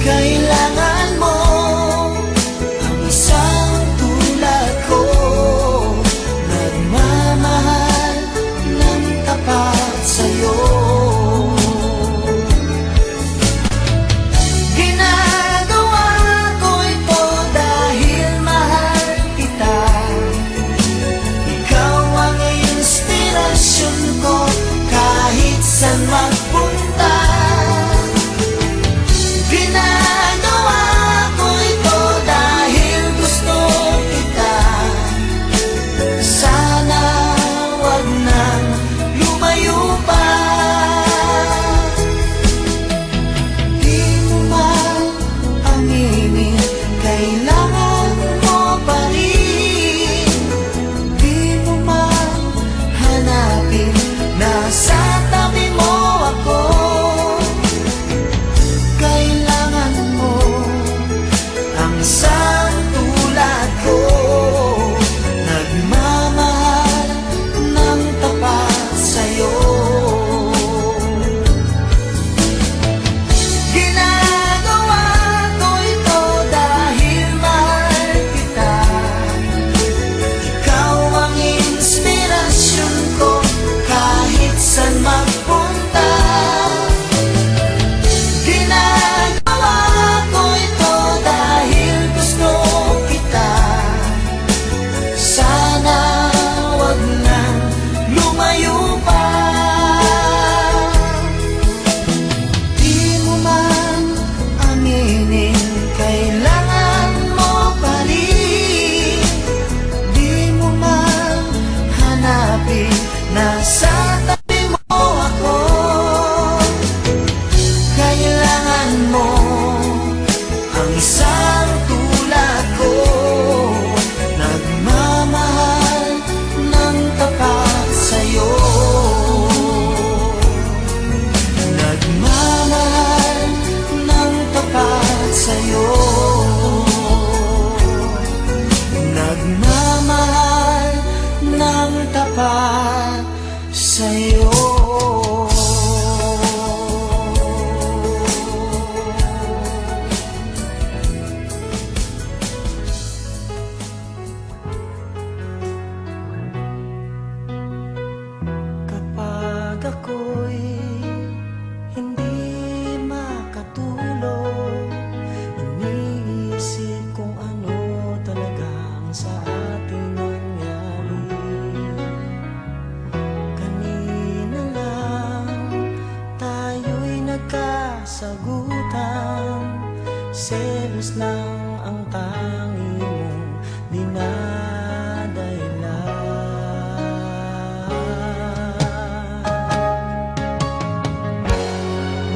Kailangan mo ang isang tulad ko, nagmamahal ng tapat sa'yo. Ginagawa ko ito dahil mahal kita. Ikaw ang inspirasyon ko kahit saan magpunta. Ginagawa ko ito dahil gusto kita. Sana wag nang lumayo pa. Di mo man aminin, kailangan mo pa rin. Di mo man hanapin, nasa tabi mo ako. Kailangan mo ang isang tulad ko, nagmamahal ng tapat sa'yo. Ginagawa ko ito dahil mahal kita. Ikaw ang inspirasyon ko kahit saan magpunta. Ginagawa ko ito dahil gusto kita. Sana wag nang lumayo pa. Di mo man aminin, kailangan mo pa rin. Di mo man hanapin, nasa tabi mo ako. Kailangan mo ang isang tulad ko, nagmamahal ng tapat sa'yo. Nagmamahal ng tapat sa'yo. Nagmamahal ng tapat sa'yo. Kapag ako'y hindi makatulog, iniisip kung ano talagang sa atin nangyari. Kanina lang tayo'y nagkasagutan, selos lang ang tanging mong dinadailan.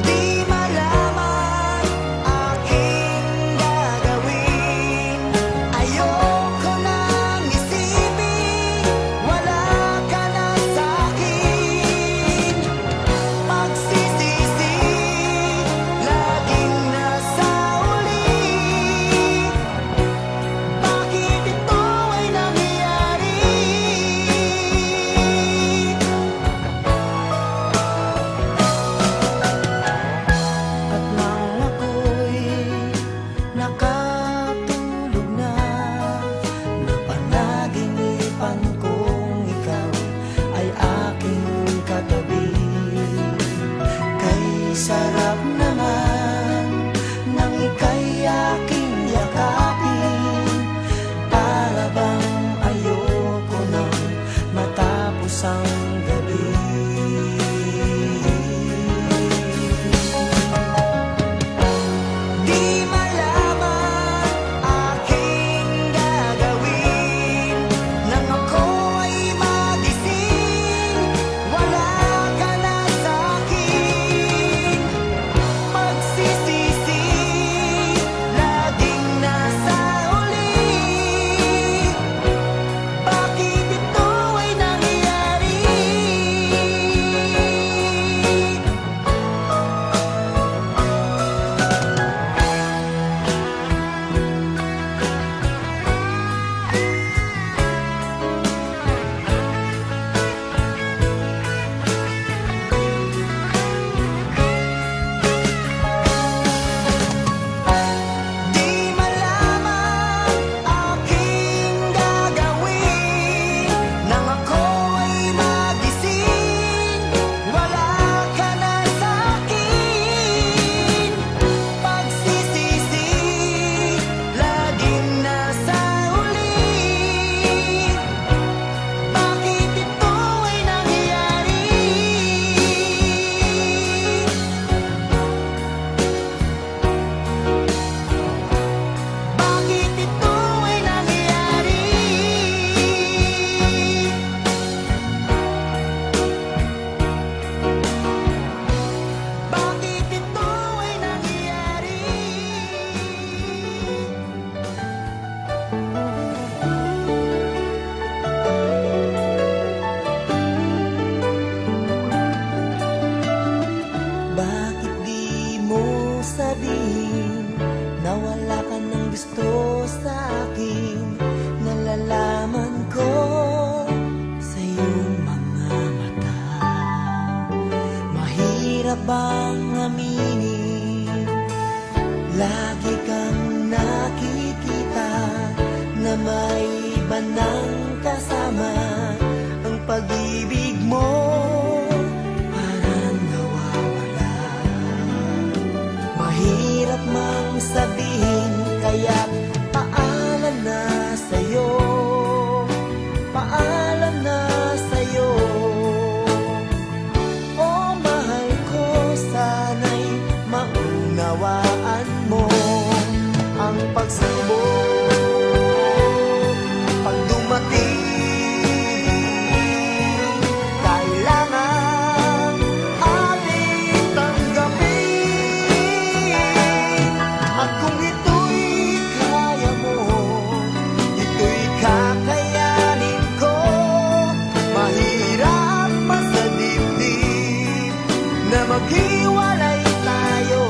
Di malaman aking gagawin, ayoko nang isipin, wala ka na sa'kin. Pagsisisi, laging nasa uli. wala ka ng gusto sa akin. Nalalaman ko sa iyong mga mata. Mahirap bang aminin, lagi kang nakikita na may iba nang kasama. Ang pag-ibig mo parang nawawala. Mahirap mang sabihin, kaya paalam na sa'yo, paalam na sa'yo. Oh mahal ko, sana'y maunawaan mo ang pagsubok pag dumating. Kailangan ating tanggapin, at kung ito'y kaya mo, ito'y kakayanin ko. Mahirap pa sa dibdib na maghiwalay tayo.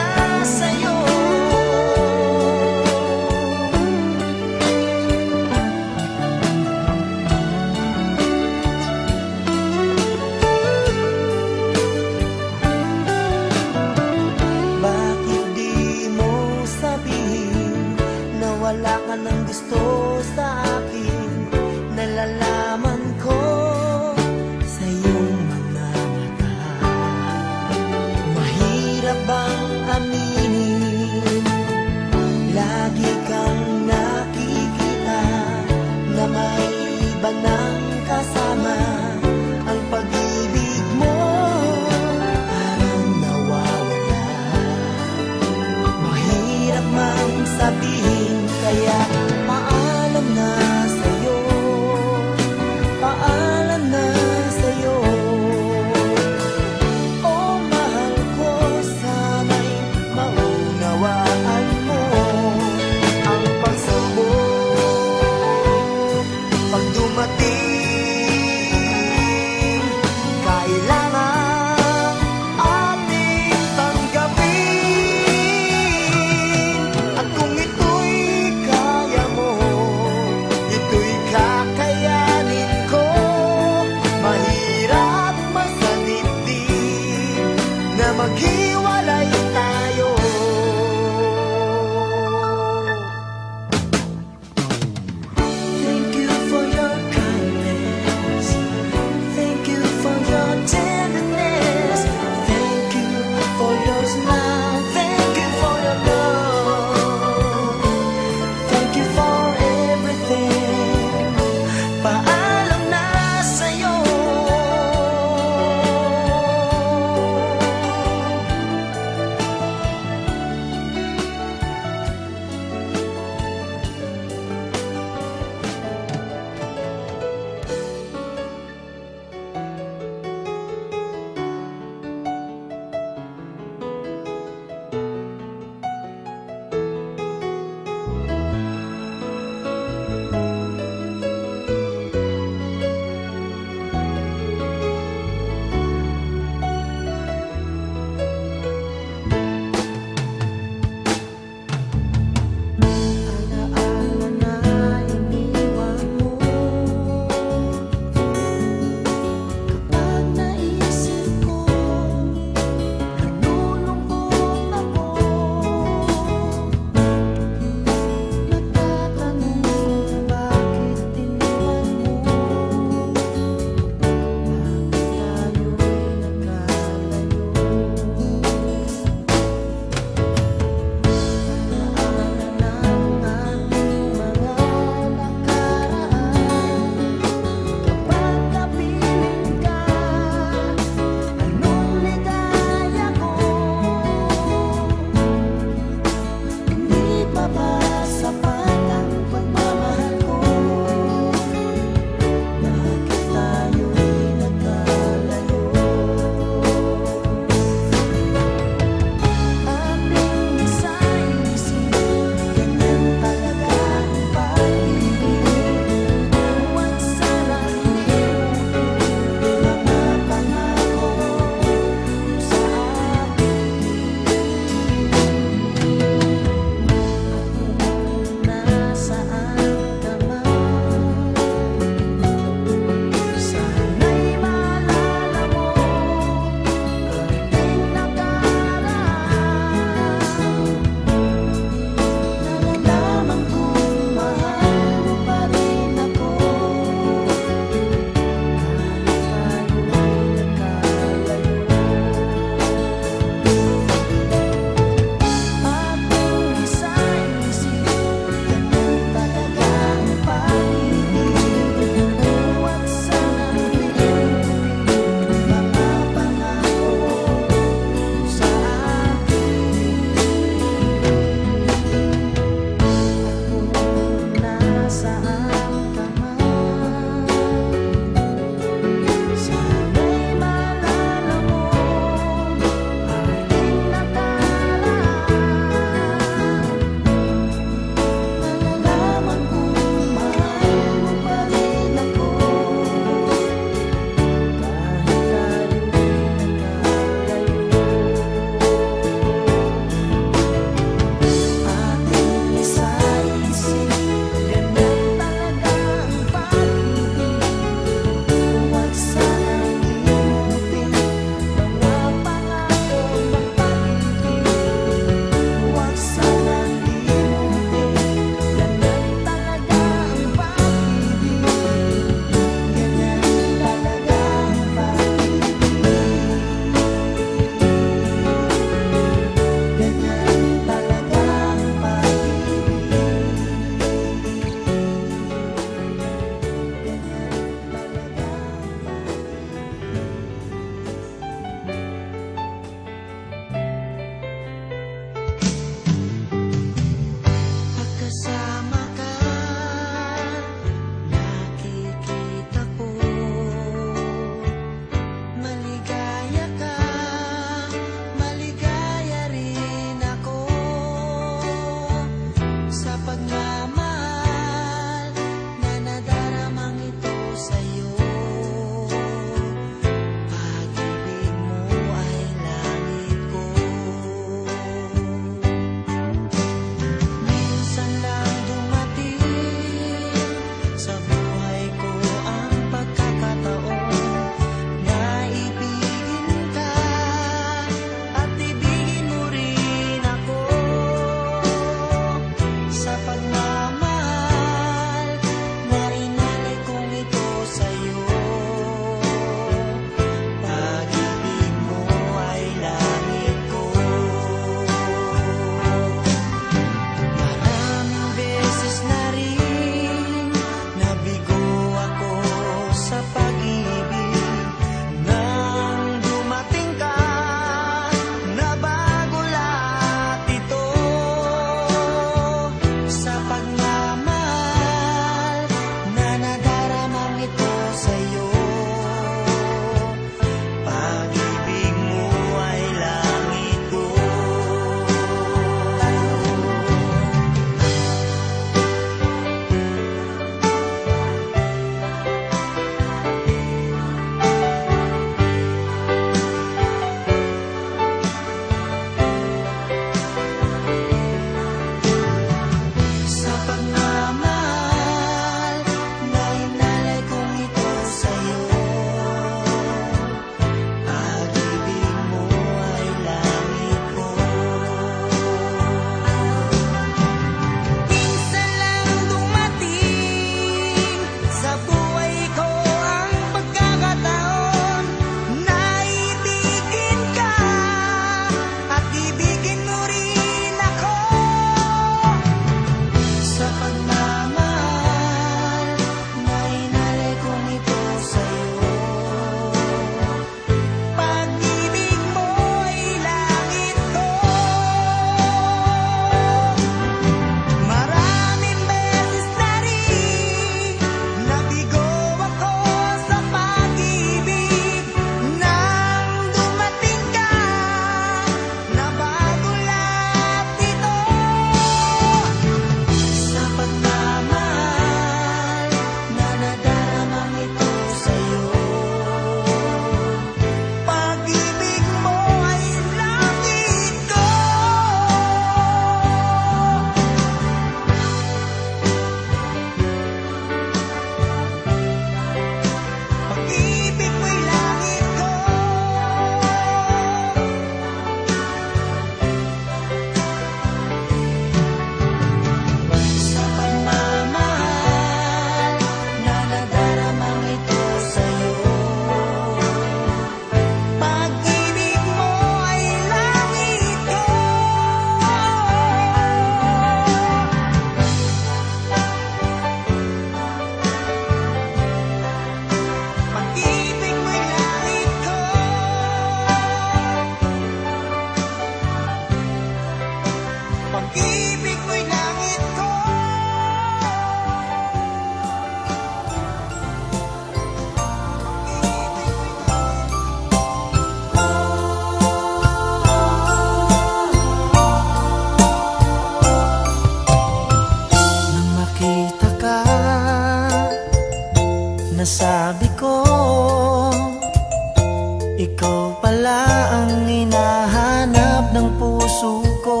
Ikaw pala ang hinahanap ng puso ko.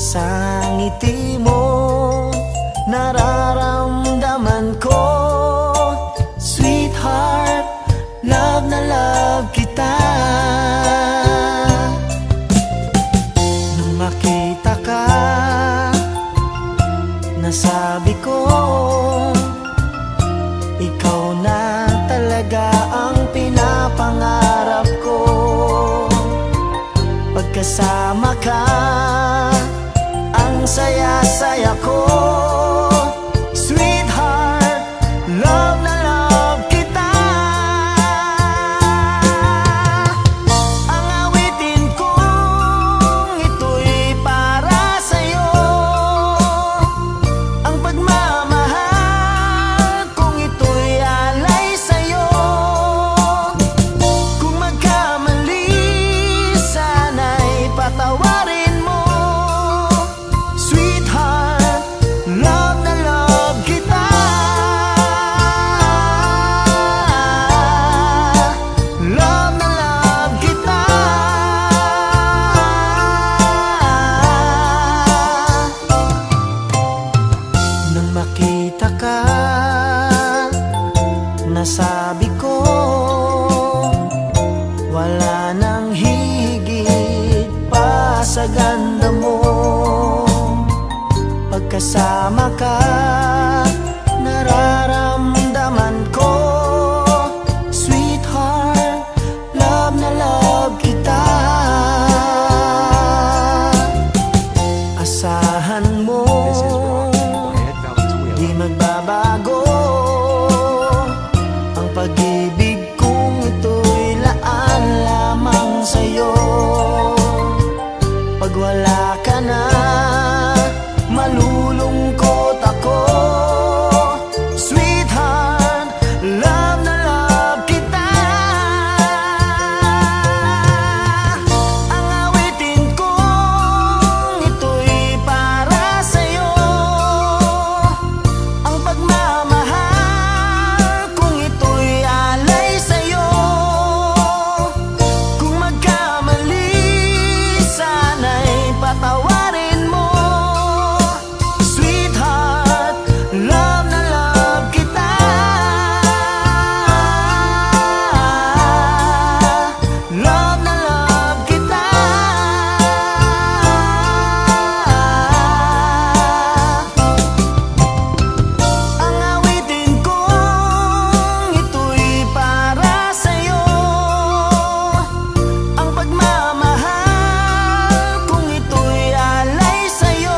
Sa ngiti mo nararamdaman ko, sweetheart, love na love kita. Nung makita ka, nasabi ko, ikaw na talaga ang pinapangarap ko. Pagkasama ka, ang saya-saya ko. Sweetheart, love na love kita. Ang awitin kong ito'y para sa'yo. Ang pagmamahal kong ito'y alay sa'yo. Kung magkamali, sana'y patawarin mo. Sweetheart, love na love kita. Love na love kita. Nang makita ka, nasabi ko, wala nang higit pa sa ganda mo. Pagkasama ka, nararamdaman ko, sweetheart, love na love kita. Asahan mo, This is brought to you by Ed Valenzuela. di magbabago ang pag-ibig kong ito'y laan lamang sa'yo. Pag wala ka na, malulungkot ako. Sweetheart, love na love kita. Ang awitin kong ito'y para sa'yo. Ang pagmamahal kong ito'y alay sa'yo. Kung magkamali, sana'y patawarin mo. Sweetheart, love na love kita. Love na love kita. Ang awitin kong ito'y para sa'yo. Ang pagmamahal kong ito'y alay sa'yo.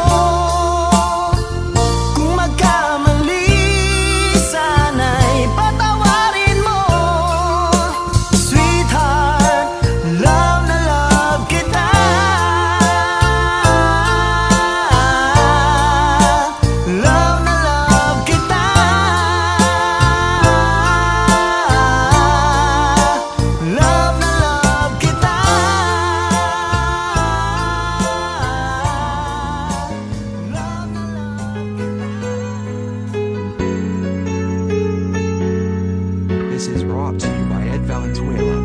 Kung magkamali, sana'y patawarin mo. Sweetheart, love na love kita. Love na love kita. Love na love kita. Love na love kita. This is brought to you by Ed Valenzuela.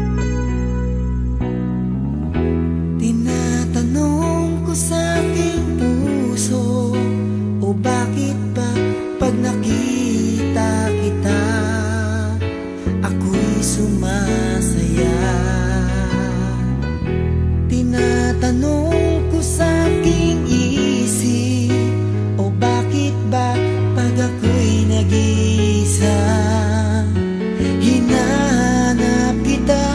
Tinatanong ko sa aking puso, o bakit ba pag nakita kita, ako'y sumasaya. Tinatanong ko sa aking isip, o bakit ba pag ako'y nag-iisa, hinahanap kita.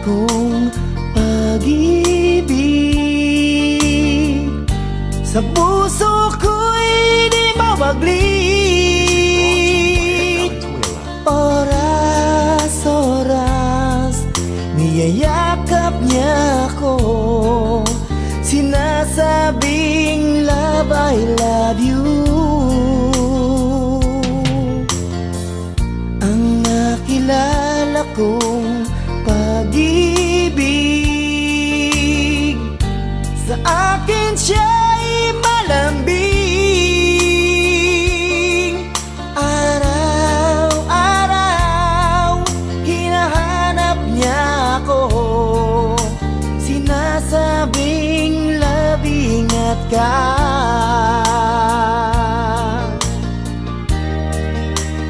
kong pag-ibig, sa puso ko'y di mawaglit. Oras-oras niyayakap niya ako, sinasabing love, I love you. Ang nakilala kong pag-ibig, sa akin siya'y malambing. Araw-araw hinahanap niya ako, sinasabing love, ingat ka.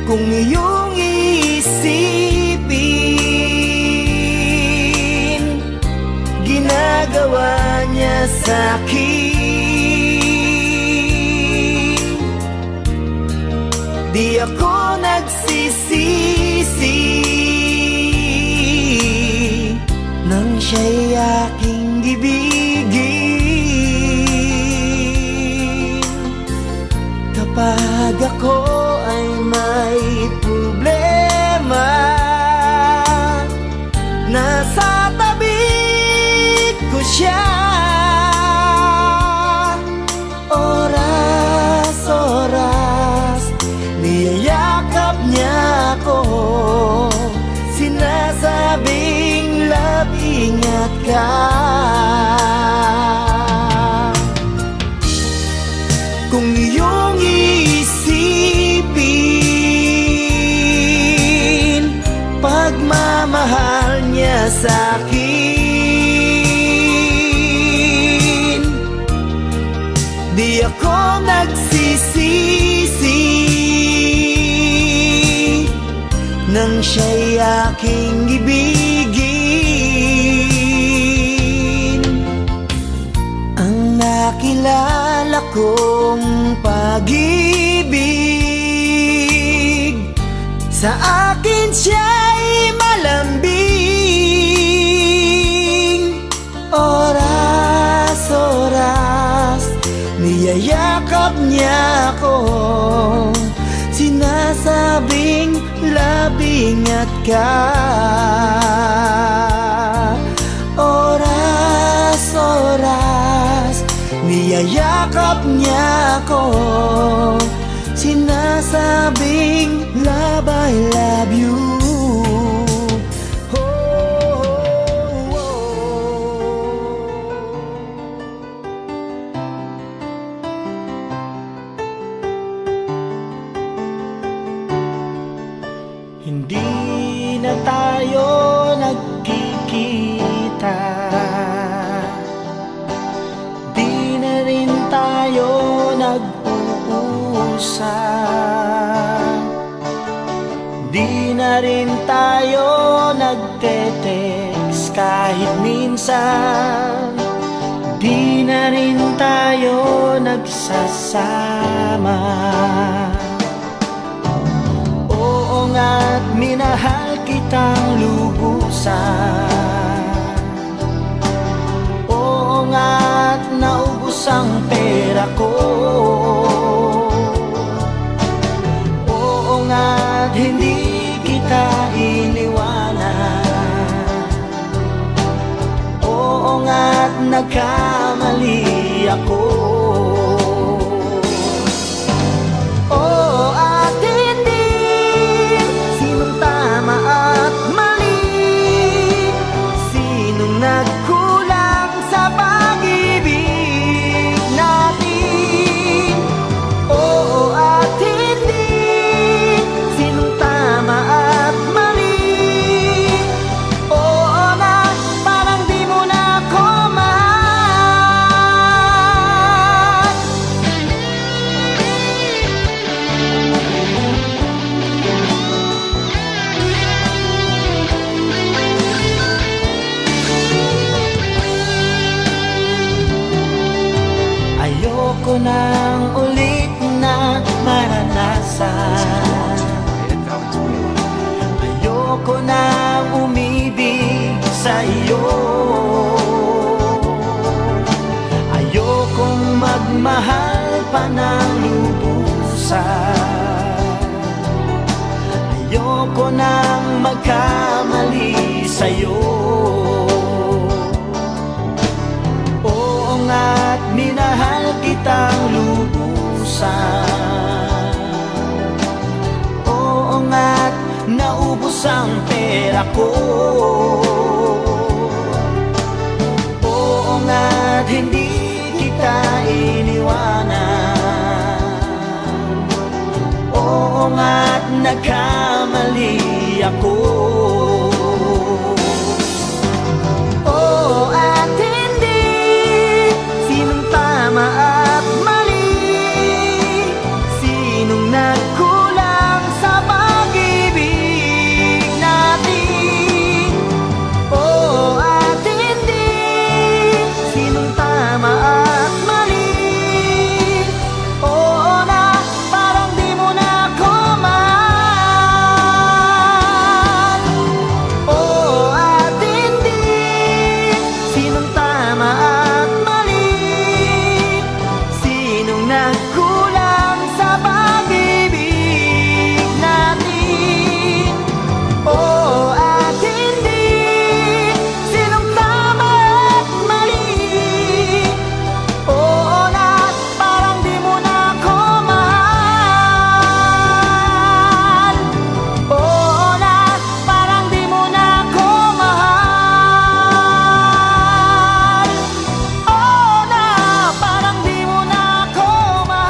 Kung iyong iisipin, ginagawa niya sa'kin, di ako nagsisisi nang siya'y aking ibigin. Kapag ako ay may problema, nasa tabi ko siya. Oras-oras niyayakap niya ako, sinasabing love, ingat ka. Kung iyong iisipin, pagmamahal niya sa'kin, di ako nagsisisi nang siya'y aking ibigin. Ang nakilala kong pag-ibig, sa akin siya'y malambing. Oras-oras niyayakap niya ako, sinasabing love, ingat ka. Oras-oras niyayakap niya ako, sinasabing love, I love you. Hindi na tayo nagkikita, di na rin tayo nag-uusap, di na rin tayo nagte-text kahit minsan, di na rin tayo nagsasama. At minahal kitang lubusan, oo nga't naubos ang pera ko, oo nga't hindi kita iniwanan, oo nga't nagkamali ako. Ayoko nang ulit na maranasan, ayoko nang umibig sa iyo. Ayokong magmahal pa ng lubusan, ayoko nang magkamali sa'yo. Oo nga't minahal kitang lubusan, oo nga't naubos ang pera ko. Oo nga't hindi kita iniwanan, oo nga't nagkamali ako. Oo at hindi, sinong tama at mali, sinong nagkulang sa pag-ibig natin. Oo at hindi, sinong tama at mali, oo na parang di mo na ako mahal. Oo at hindi, sinong tama at mali, sinong nagkulang sa pag-ibig natin. Oo at hindi, sinong tama at mali, oo na parang di mo na ako mahal. Oo na parang di mo na ako mahal. Oo na parang di mo na ako mahal.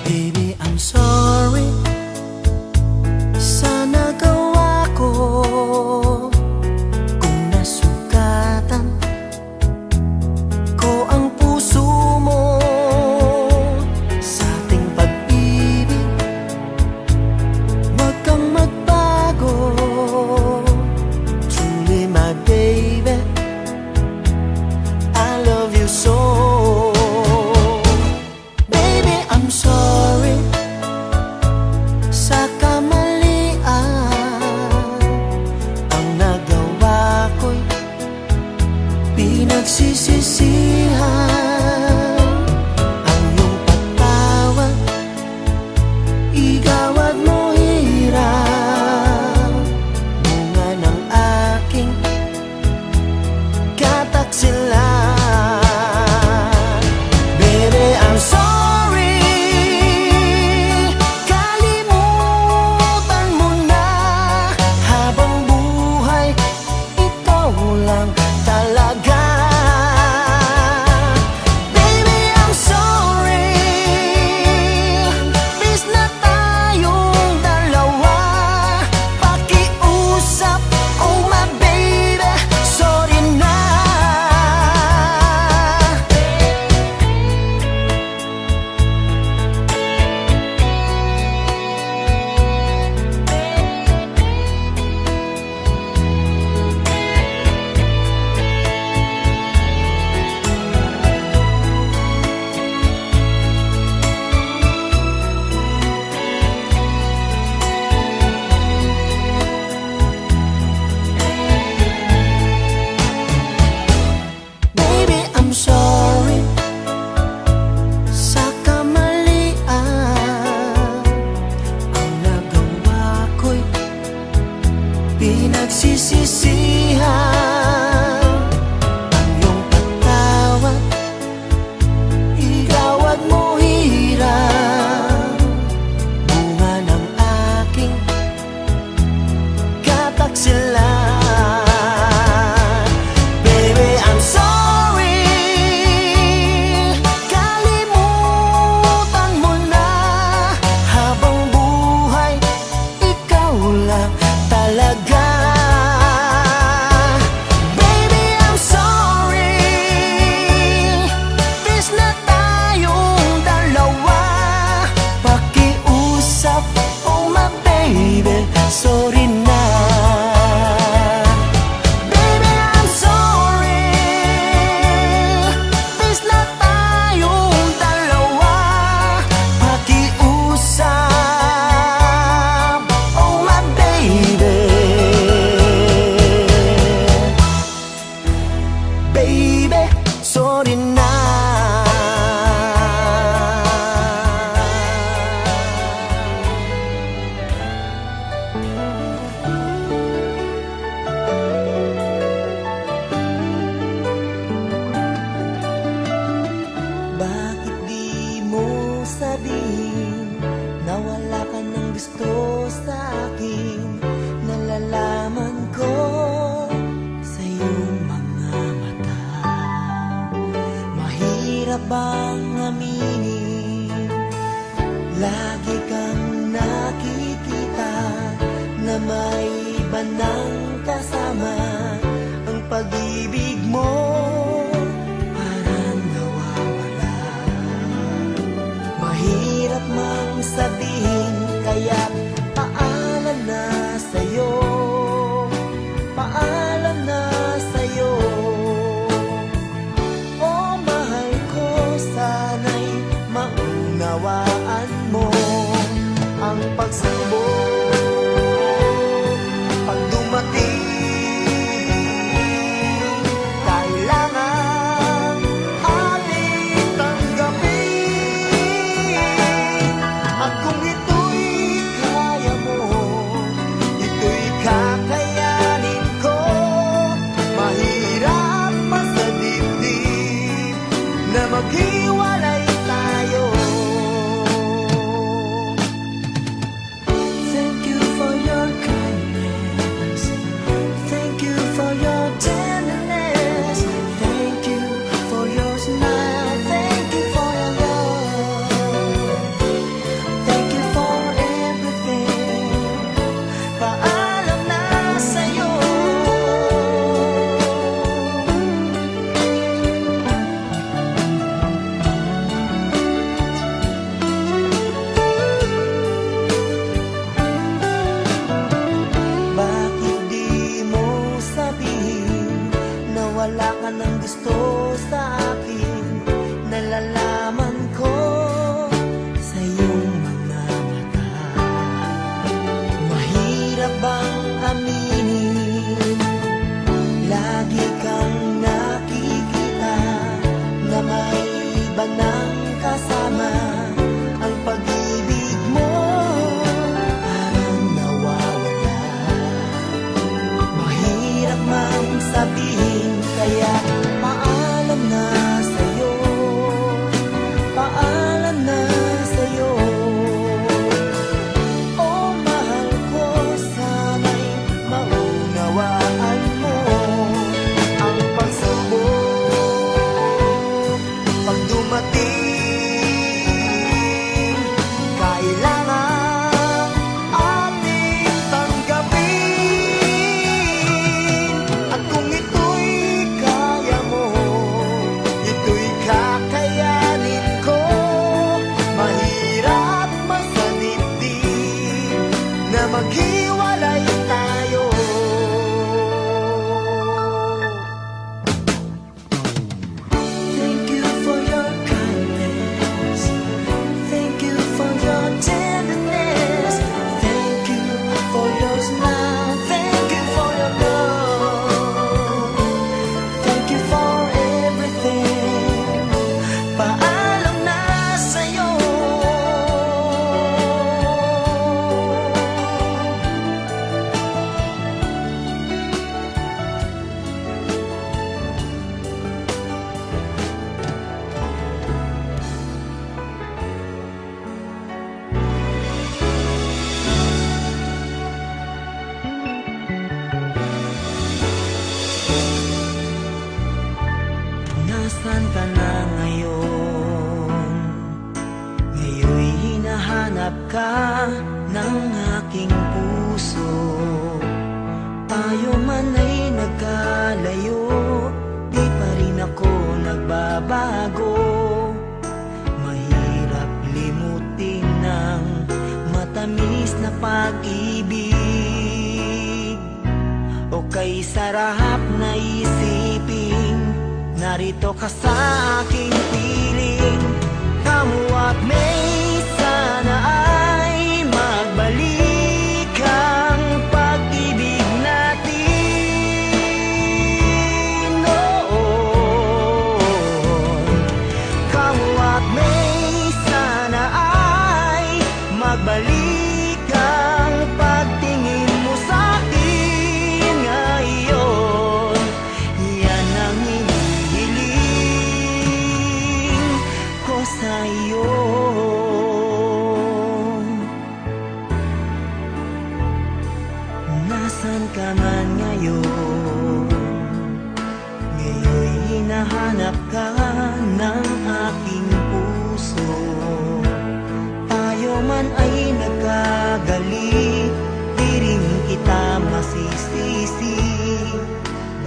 Baby, I'm sorry sa nagawa ko, kung nasugatan ko ang puso mo sa ating pag-ibig. Huwag kang magbago, truly my baby, I love you so. Baby, I'm sorry sa kamalian, ang nagawa ko'y pinagsisisihan. Ang iyong pagtawag, igawad mo hirap, bunga ng aking kataksilan. Baby, I'm sorry, kalimutan mo na, habang buhay ikaw lang talaga. Baby, I'm sorry, please na tayong dalawa, pakiusap, oh my baby, sorry na. Baby, I'm sorry sa kamalian, ang nagawa ko'y pinagsisisihan. Ang iyong pagtawag, igawad mo hirap, bunga ng aking kataksilan. Baby, I'm sorry, kalimutan mo na, habang buhay ikaw lang talaga. Baby, I'm sorry, please na tayong dalawa, pakiusap, oh my baby, sorry na. Baby, I'm sorry, please na tayo bang aminin? Lagi kang nakikita na may iba nang kasama. Ang pag-ibig mo parang nawawala. Mahirap mang sabihin, kaya't paalam na sa'yo. Paalam na sa'yo. Oh, mahal ko, sana'y maunawaan mo ang pagsubok. Pag dumating, kailangan ating tanggapin. At kung ito'y kaya mo, ito'y kakayanin ko. Mahirap pa sa dibdib na maghiwalay tayo. Thank you for your kindness. Thank you for your tenderness. Thank you for your smile. Thank you for your love. Thank you for everything. Paalam na sa'yo. Bakit di mo sabihin na wala ka ng gusto sa akin? Nalalaman ko sa iyong mga mata. Mahirap bang aminin? Lagi kang nakikita na may iba nang kasama. Ang pag-ibig mo parang nawawala. Mahirap mang sabihin, kaya paalam na sa'yo. Paalam na sa'yo. Oh, mahal ko, sana'y maunawaan mo ang pagsubok. Pag dumating, kailangan ating tanggapin. At kung ito'y kaya mo, ito'y kakayanin ko. Mahirap man sa dibdib na maghiwalay tayo. Thank you for your kindness. Thank you for your tenderness. Thank you for your smile. Thank you for your love. Thank you for everything. Paalam na sa'yo. Nasaan ka na ngayon? Ngayon'y hinahanap ka ng aking puso. Tayo man ay nagkalayo, di pa rin ako nagbabago. Mahirap limutin ng matamis na pag-ibig. O kay sarap na isipin, narito ka sa aking piling. Kamuwat may sana ay magbalik ang pag-ibig natin noon. Kamuwat may sana ay magbalik ang pagtingin mo sa akin ngayon. Yan ang hinihiling ko sa'yo. Nasaan ka man ngayon? Ngayon'y hinahanap ka ng aking kita masisisi?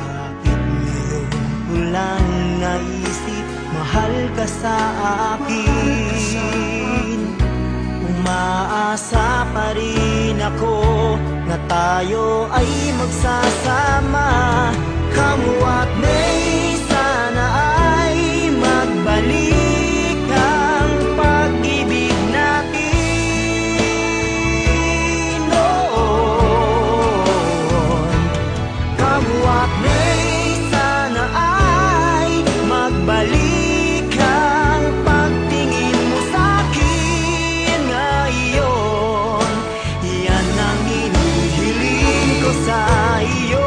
Bakit ngayon ko lang naisip mahal ka sa akin? Umaasa pa rin ako na tayo ay magsasama. Kamuat may sana ay magbalik ang pag-ibig natin noon. Kamuat may sana ay magbalik ang pagtingin mo sa'kin ngayon. Yan ang hinihiling ko sa iyo.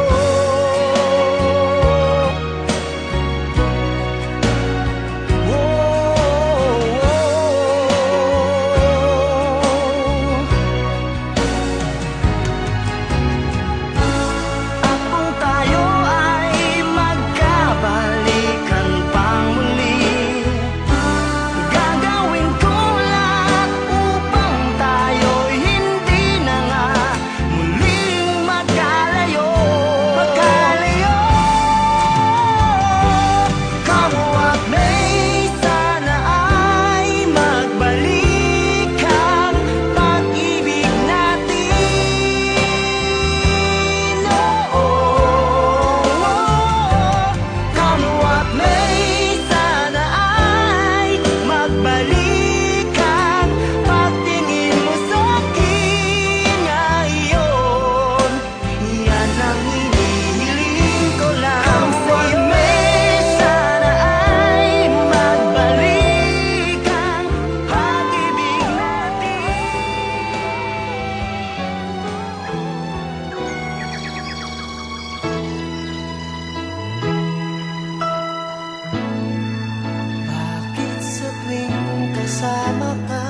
Kasama ka,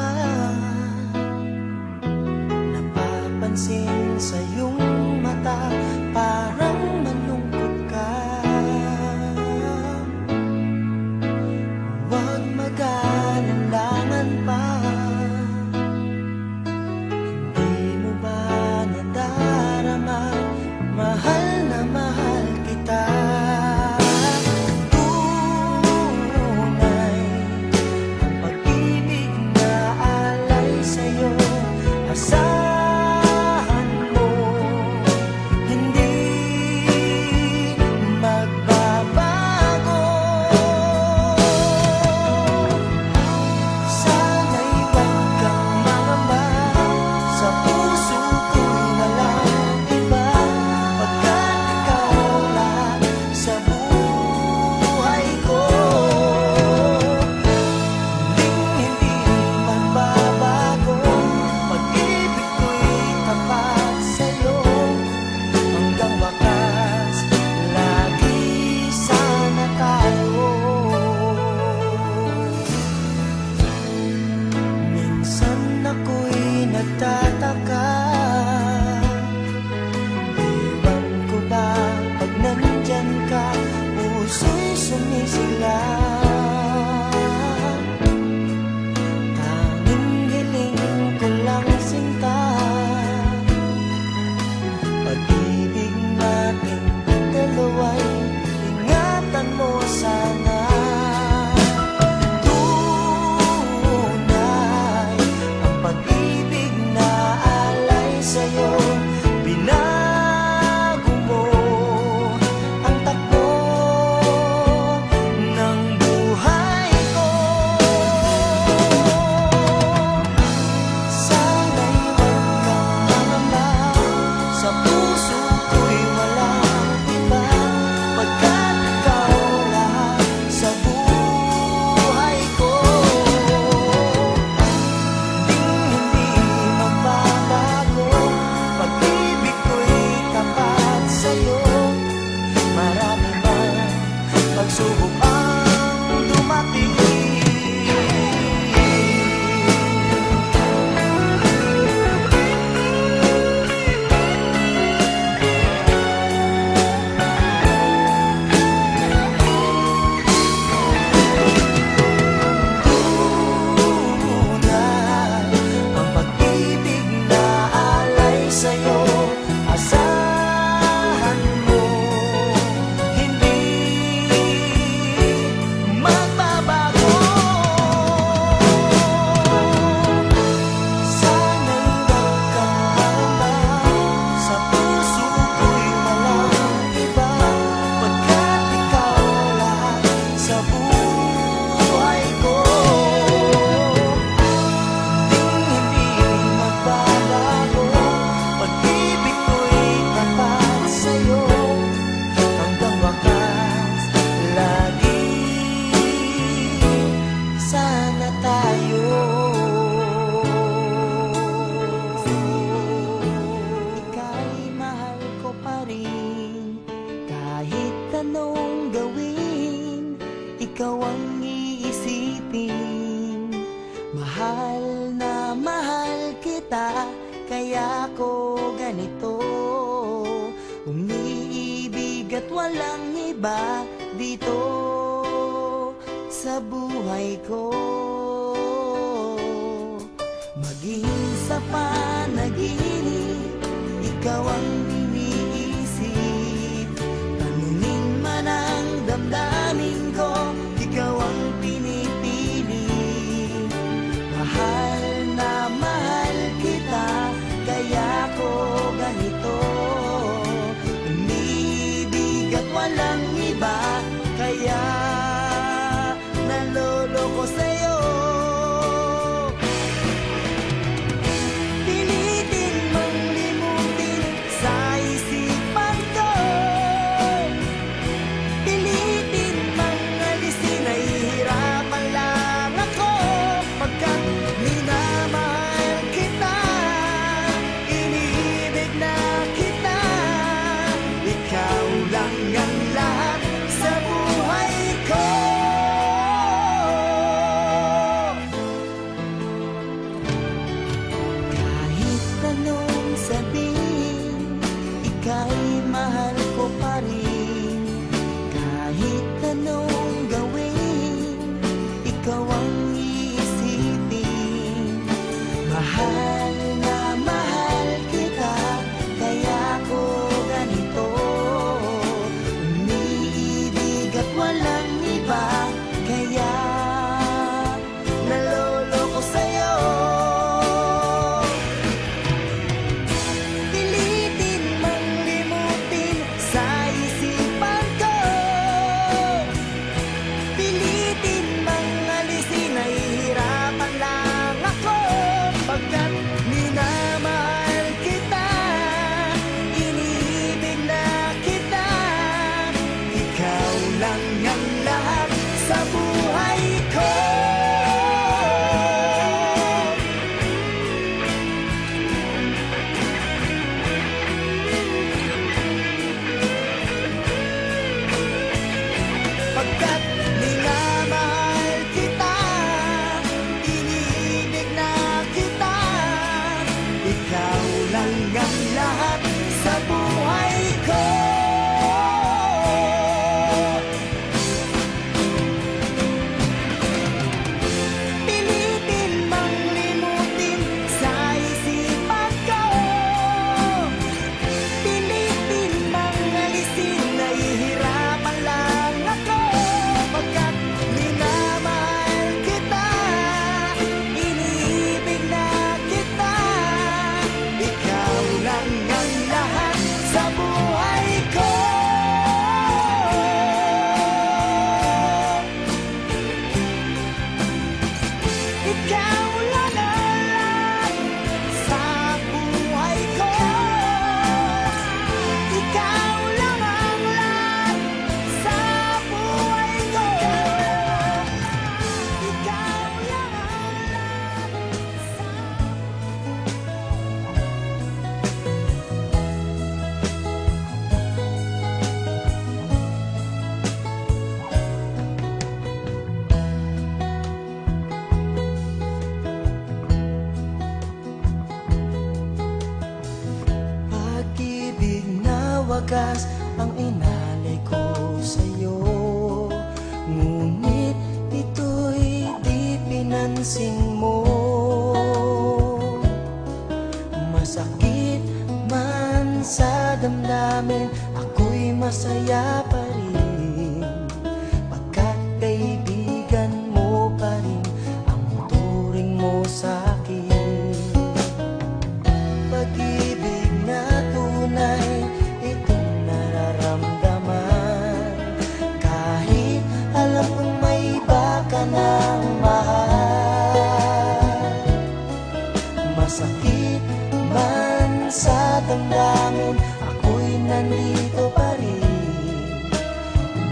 napapansin sa iyong mata, parang malungkot ka. Huwag mag-alinlangan pa. Hindi mo ba nadarama, mahal na mahal kita? Asahan mo, hindi walang iba dito sa buhay ko. Maging sa panaginip, ikaw ang iniisip. Tanungin man ang damdamin ko, ikaw ang pinipili. Mahal na mahal kita, kaya ko ganito. Umibig at walang iba, kaya naloloko sa'yo. Pilitin mong limutin sa isipan ko, pilitin mang alisin, nahihirapan lang ako. Pagkat minamahal kita, iniibig na kita, ikaw lang ang lahat sa buhay ko. Kahit anong sabihin, ika'y mahal ko pa rin. Kahit anong gawin, ikaw ang iisipin. Mahal na mahal kita, kaya ko ganito. Umiibig at walang iba, kaya naloloko sa'yo. Pilitin mang limutin sa isipan ko, pilitin mang alisin, nahihirapan lang ako. Pagkat minamahal kita, iniibig na kita, ikaw lang ang lahat sa buhay ko. Pagkat minamahal kita, iniibig na kita, ikaw lang ang lahat sa buhay ko. Pilitin mang limutin sa isipan ko, pilitin mang alisin, nahihirapan lang ako. Pagkat minamahal kita, iniibig na kita, ikaw lang ang lahat sa buhay ko. Ikaw lang ang lahat sa buhay ko. Ikaw lang ang lahat sa buhay ko. Ikaw lang ang lahat sa pag-ibig na wagas ang inalay ko sa'yo. Ngunit ito'y di pinansin mo. Masakit man sa damdamin, ako'y masaya pa rin. Pagkat kaibigan mo pa rin ang turing mo sa'kin. Pag-ibig na tunay, itong nararamdaman. Kahit alam kong may iba ka ng mahal, masakit man sa damdamin, ako'y nandito pa rin.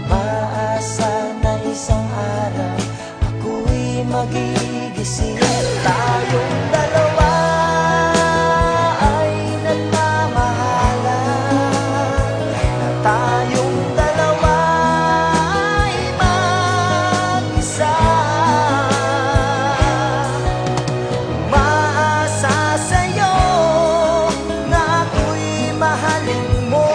Umaasa na isang araw, ako'y magigising. Tayong dalawa ay nagmamahalan, na tayong dalawa ay mag-isa. Umaasa sa'yo na ako'y mahalin mo.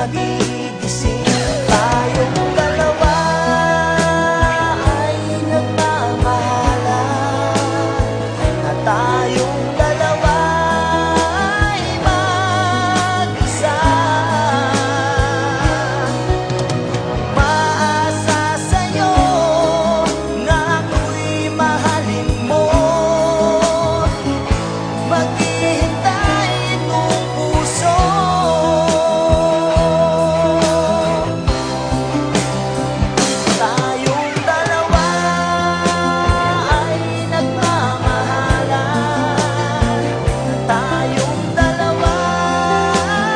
magigising. Tayong dalawa ay nagmamahalan, at tayong dalawa ay mag-isa. Umaasa sa'yo na ako'y mahalin mo, maghihintay itong puso. Tayong dalawa ay nagmamahalan, tayong dalawa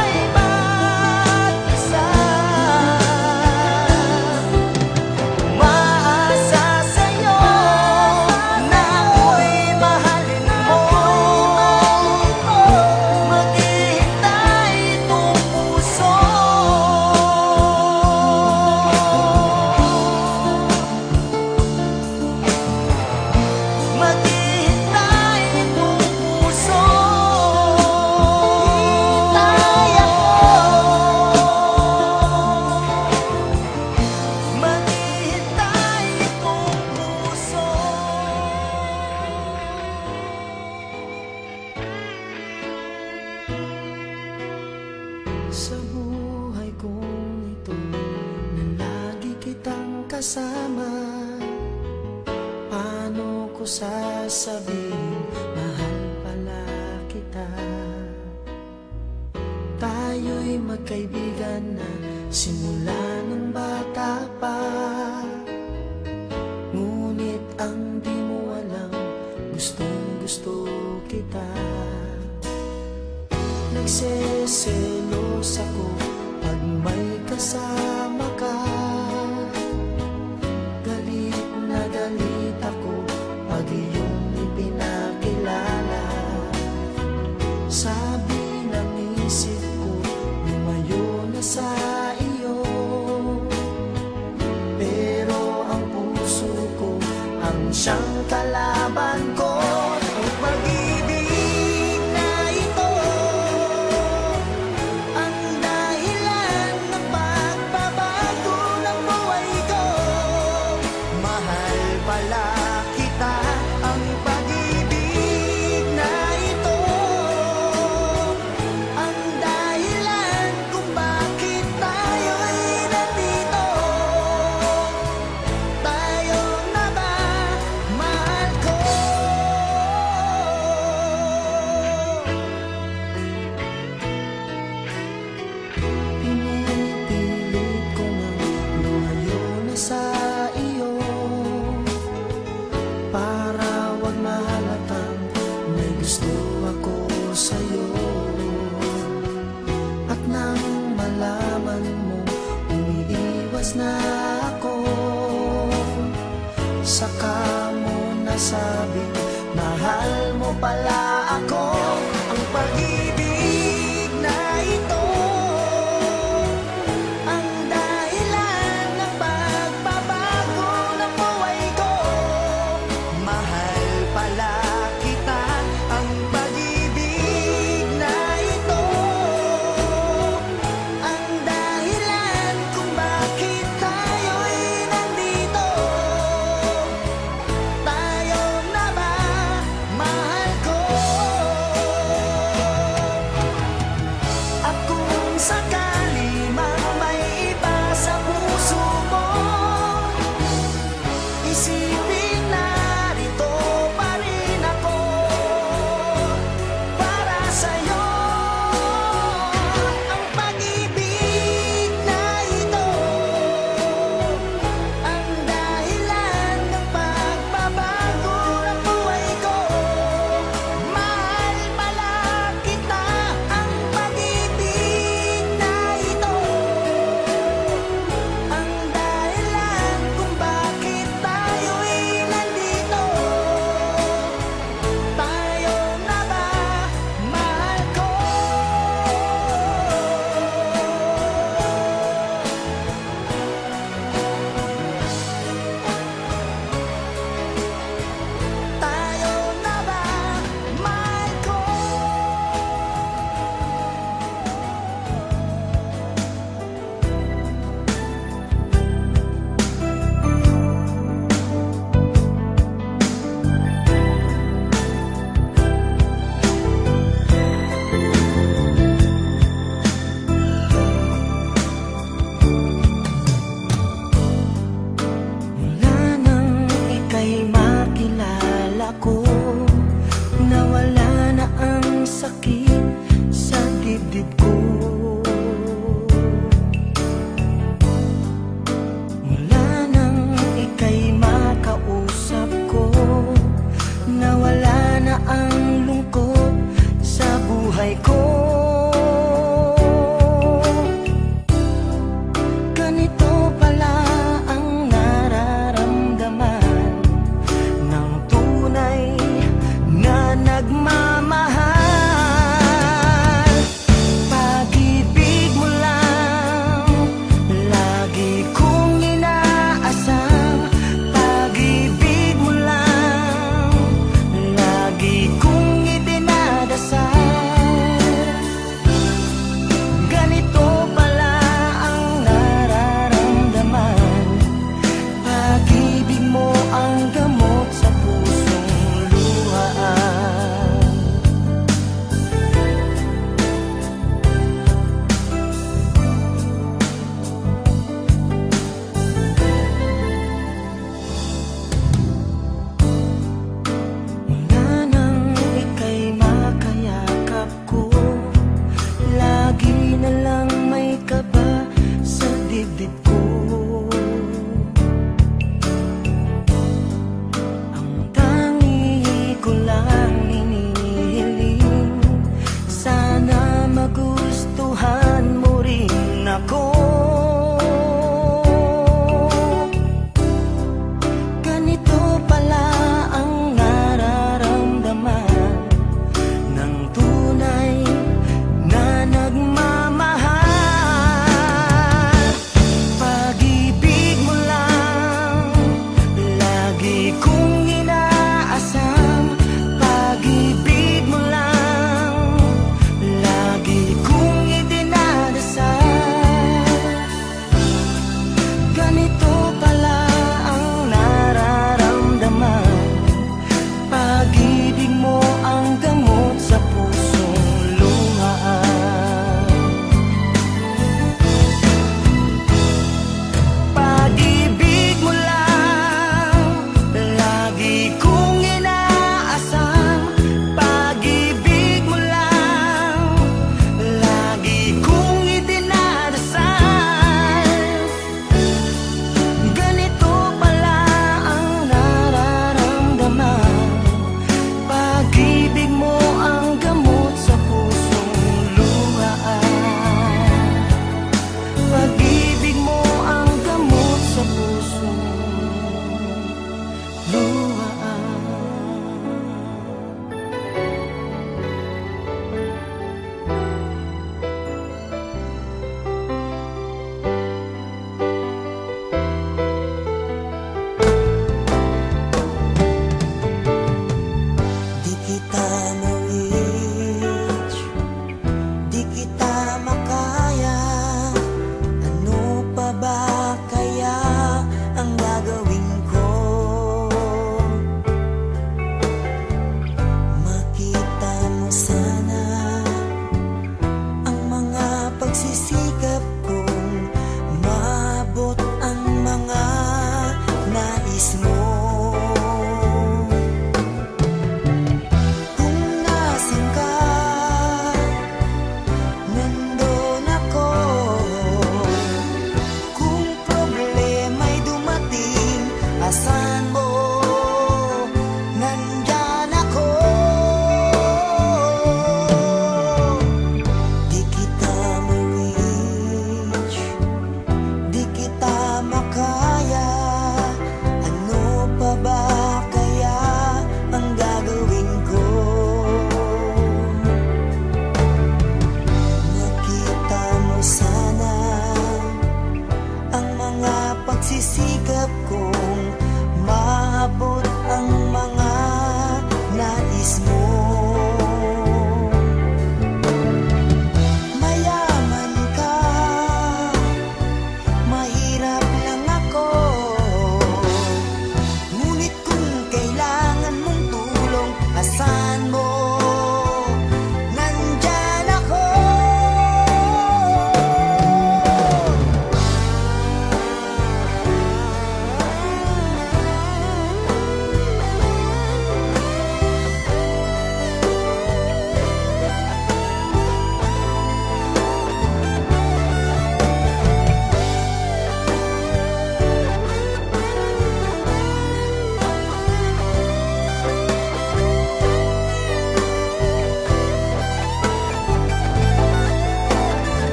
ay mag-isa. Umaasa sa'yo na ako'y mahalin mo, maghihintay itong puso. Maghihintay itong puso. Hintay ako, maghihintay itong puso. Sa buhay kong ito, na lagi kitang kasama, paano ko sasabihin, mahal pala kita? Tayo'y magkaibigan na simula nung bata pa, ngunit ang di mo alam, gustong gusto kita. Nagseselos ako pag may kasama ka, galit na galit ako pag iyong ipinakilala. Sabi ng isip ko, lumayo na sa iyo, pero ang puso ko ang siyang kalaban ko. Ang pag-ibig na ito ang dahilan ng pagbabago ng buhay ko. Mahal pala kita. Ang pag-ibig na ito ang dahilan kung bakit tayo'y nandito. Tayo na ba, mahal ko? Pinipilit ko nang lumayo na sa iyo, para wag mahalatang may gusto ako sa'yo. At nang malaman mo umiiwas na ako, saka mo nasabing mahal mo pala ako. Ang pag-ibig na ito ang dahilan ng pagbabago ng buhay ko. Mahal pala kita. Ang pag-ibig na ito ang dahilan kung bakit tayo'y nandito. Tayo na ba, mahal ko?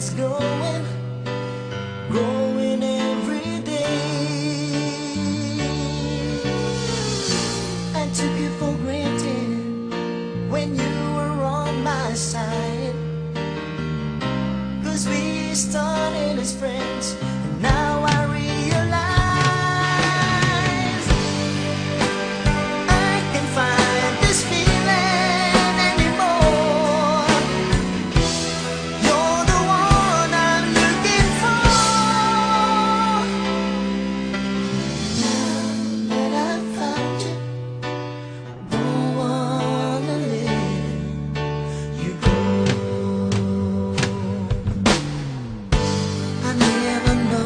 is growing, growing every day. I took you for granted when you were on my side, 'cause we started as friends, and now I realize I can't find this feeling anymore. You're the one I'm looking for. Now that I've found you, don't wanna let you go. I never know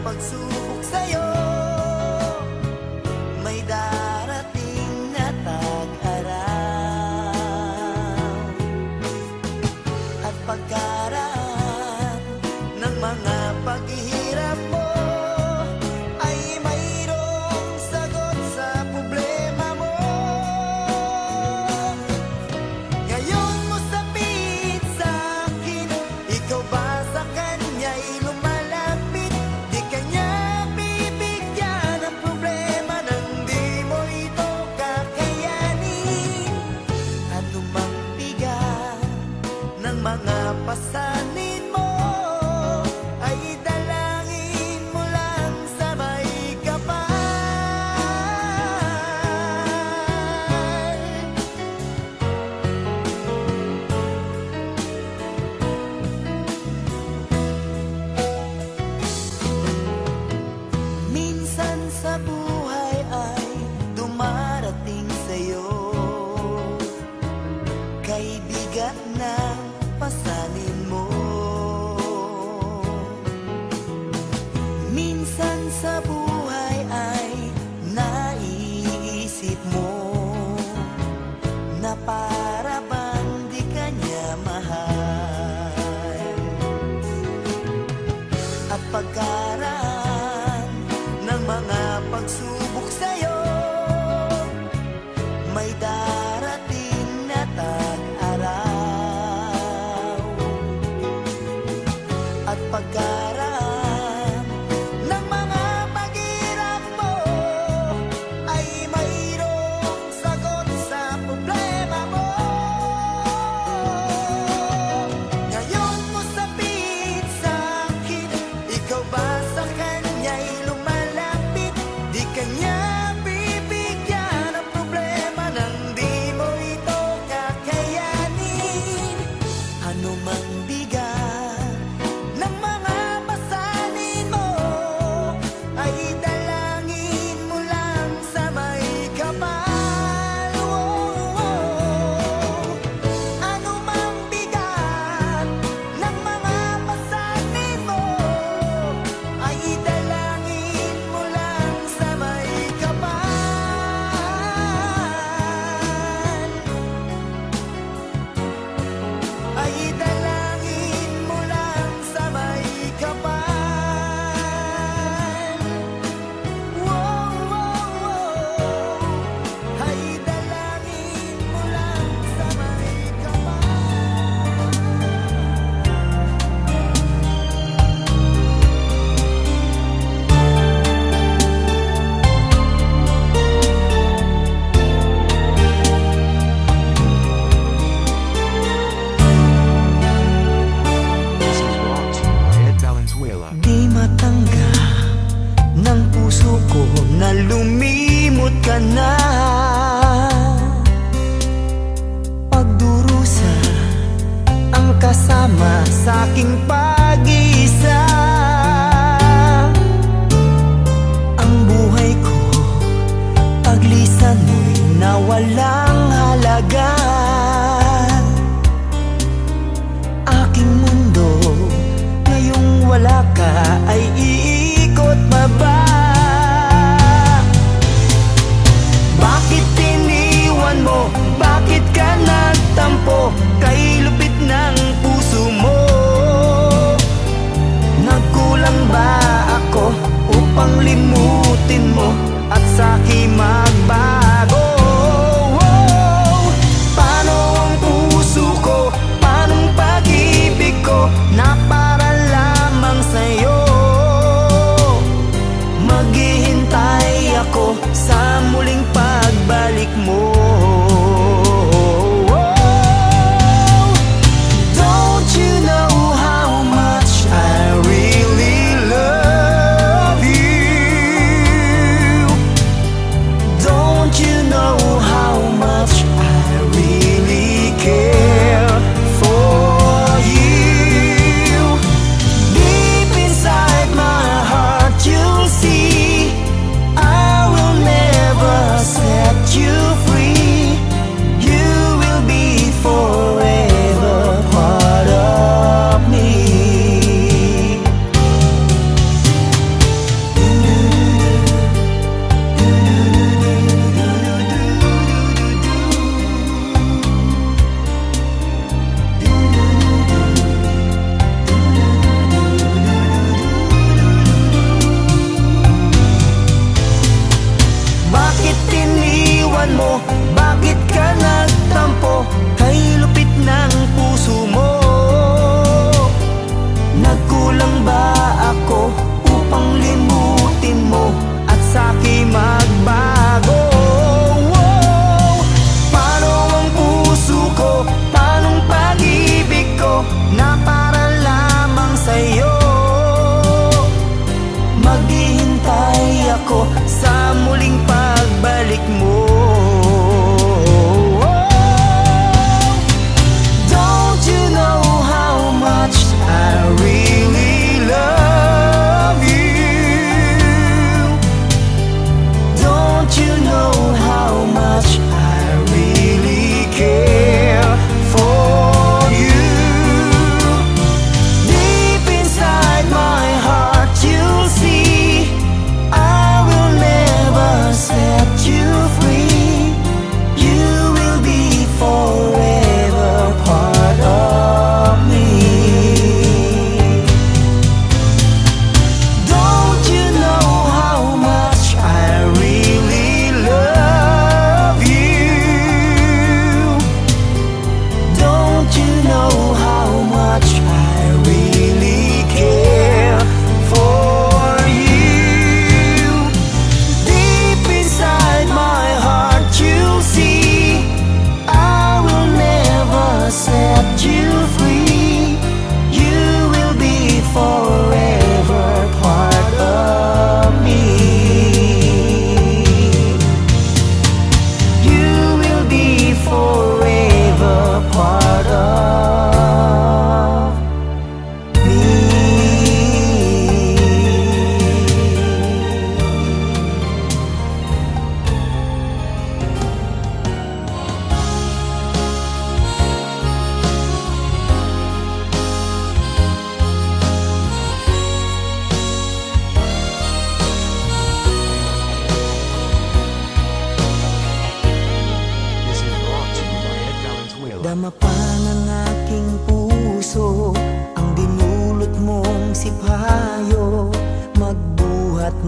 pagsubok sa'yo, may darating na tag-araw. At pagkaraan ng mga paghihirap mo ay mayroong sagot sa problema mo. Ngayon mo sabihin sa'kin, ikaw ba sa kanya'y lumalapit? Di kanya bibigyan ng problema nang di mo ito kakayanin. Ano mang bigat ng mga pasanin mo ay dalangin mo lang sa may kapal. Minsan sa buhay ay dumarating sa'yo kay bigat ng pasanin mo. Minsan sa buhay ay naiisip mo na para bang di kanya mahal. At pagkaraan ng mga pagsubok sa'yo, may darating na tag-araw. At pagkaraan ng mga paghirap mo ay mayroong sagot sa problema mo. Ngayon mo sabihin sa'kin, ikaw ba sa kanya'y lumalapit? Di kanya bibigyan ng problema nang di mo ito kakayanin. Ano mang bigat ng mga pasanin mo ay dalangin mo lang sa may kapal. Ano mang bigat ng mga pasanin mo ay dalangin mo lang sa may kapal. Ay dalangin mo lang sa may kapal. Ay dalangin mo lang sa may kapal. This is brought to you by Ed Valenzuela. Di matanggap ng puso ko na lumimot ka na. Pagdurusa ang kasama sa aking pag-iisa. Ang buhay ko, paglisan mo'y nawalang halaga. Aking mundo, ngayong wala ka ay iikot pa ba? Bakit iniwan mo? Bakit ka nagtampo? Kay lupit ng puso mo. Nagkulang ba ako upang limutin mo at sa'kin magbago? Paano ang puso ko? Paanong pag-ibig ko na para lamang sa'yo? Maghihintay ako sa muling pagbalik mo. Don't you know how much I really love you? Don't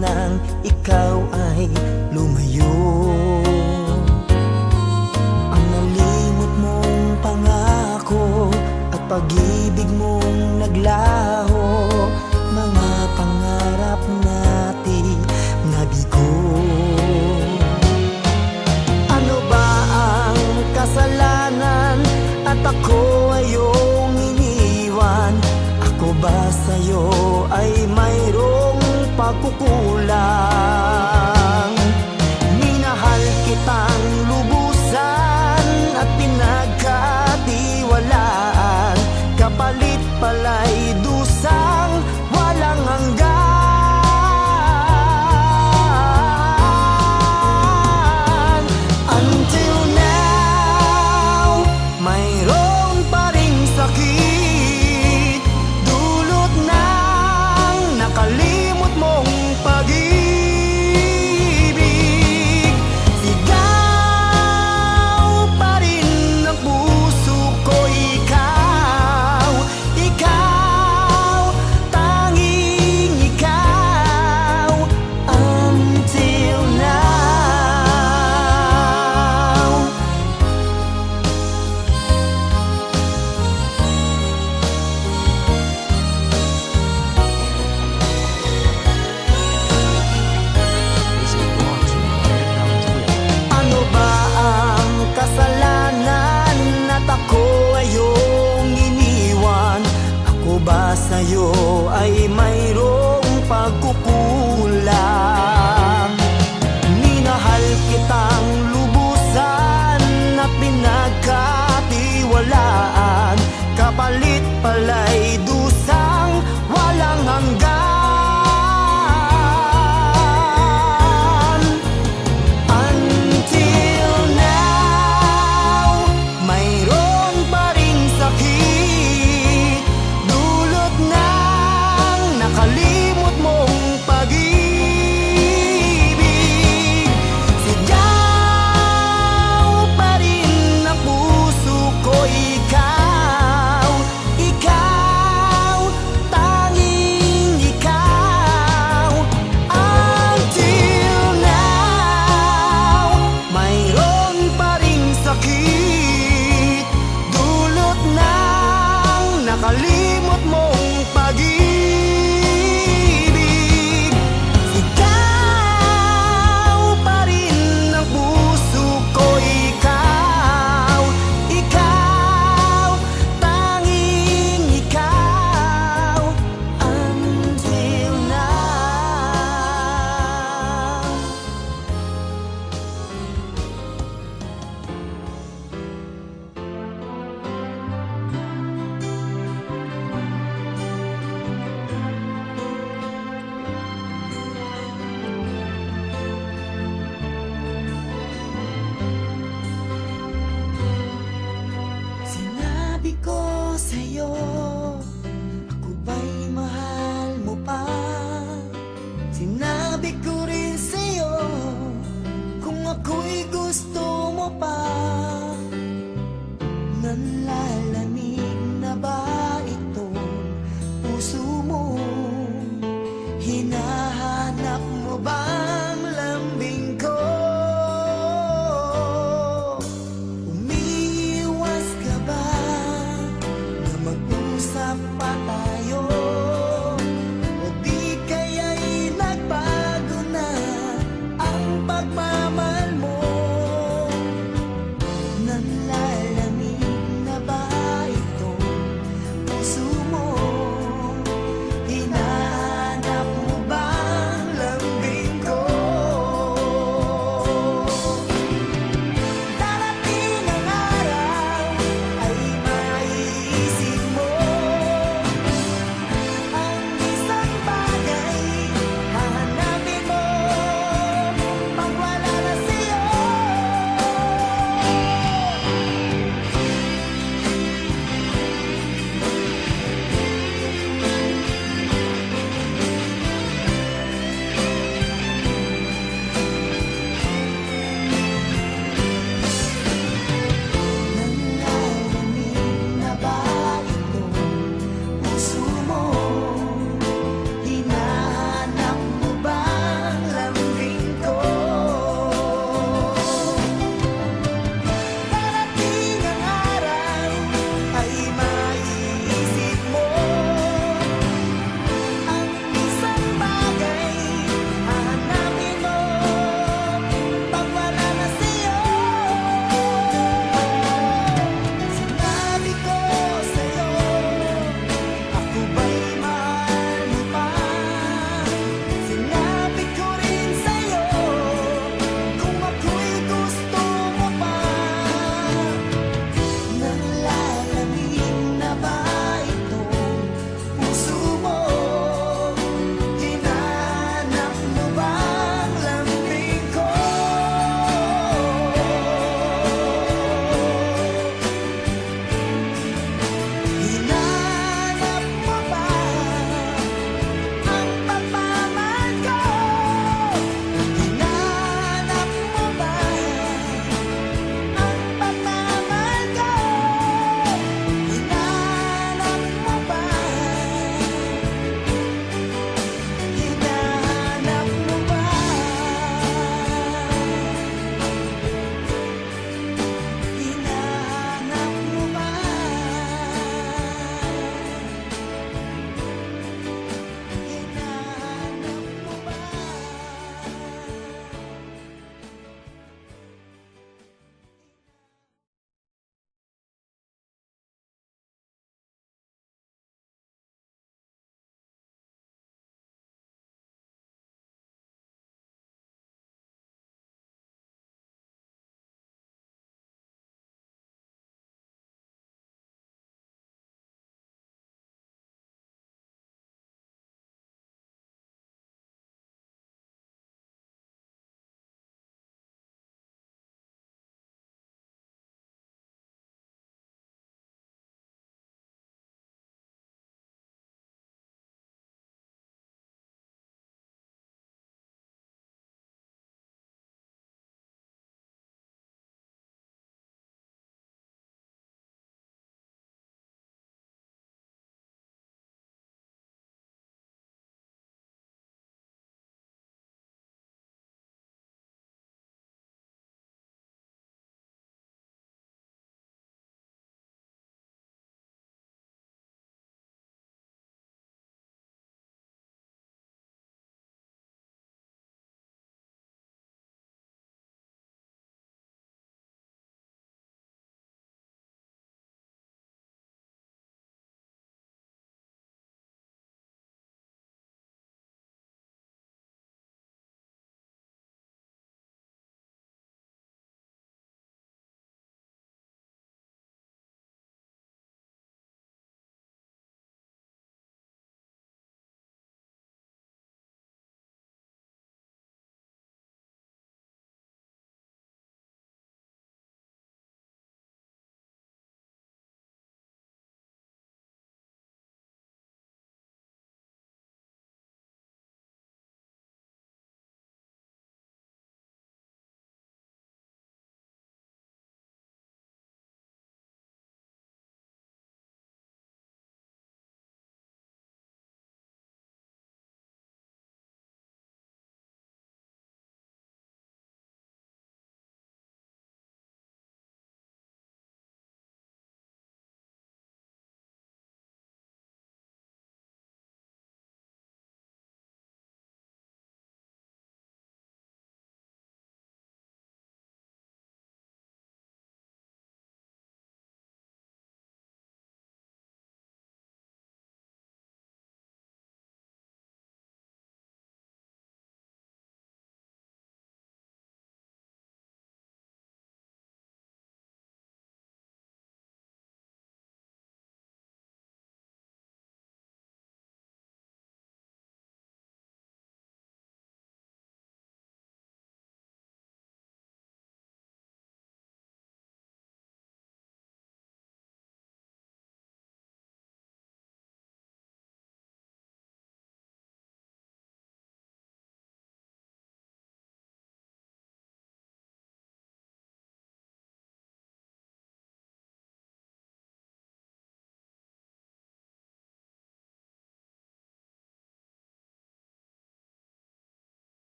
nang ikaw ay lumayo. Ang nalimot mong pangako at pag-ibig mong naglaho, mga pangarap natin nabigo. Ano ba ang kasalanan at ako ay iyong iniwan? Ako ba sa'yo ay mayroong pagkukulang?